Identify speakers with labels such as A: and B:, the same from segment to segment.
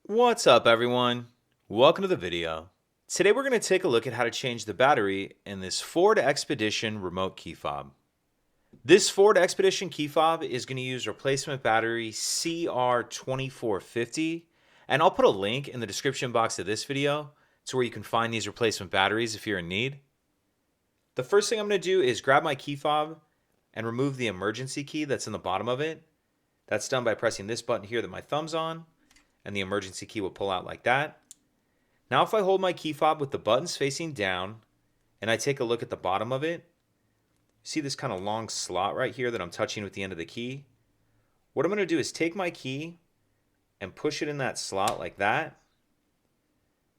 A: What's up, everyone? Welcome to the video. Today we're going to take a look at how to change the battery in this Ford Expedition remote key fob. This Ford Expedition key fob is going to use replacement battery CR2450, and I'll put a link in the description box of this video to where you can find these replacement batteries if you're in need. The first thing I'm going to do is grab my key fob and remove the emergency key that's in the bottom of it. That's done by pressing this button here that my thumb's on, and the emergency key will pull out like that. Now if I hold my key fob with the buttons facing down and I take a look at the bottom of it, see this kind of long slot right here that I'm touching with the end of the key? What I'm going to do is take my key and push it in that slot like that.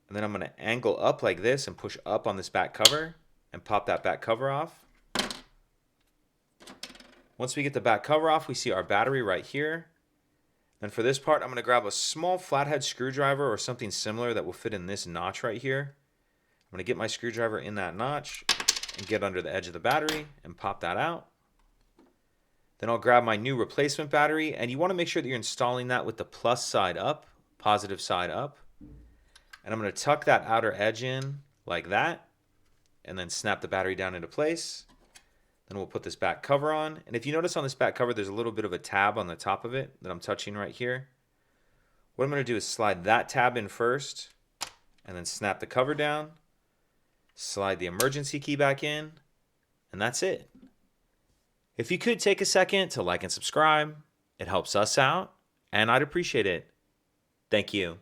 A: And then I'm going to angle up like this and push up on this back cover and pop that back cover off. Once we get the back cover off, we see our battery right here. And for this part, I'm going to grab a small flathead screwdriver or something similar that will fit in this notch right here. I'm going to get my screwdriver in that notch and get under the edge of the battery and pop that out. Then I'll grab my new replacement battery, and you want to make sure that you're installing that with the plus side up, positive side up. And I'm going to tuck that outer edge in like that and then snap the battery down into place. Then we'll put this back cover on. And if you notice on this back cover, there's a little bit of a tab on the top of it that I'm touching right here. What I'm going to do is slide that tab in first and then snap the cover down, slide the emergency key back in, and that's it. If you could take a second to like and subscribe, it helps us out, and I'd appreciate it. Thank you.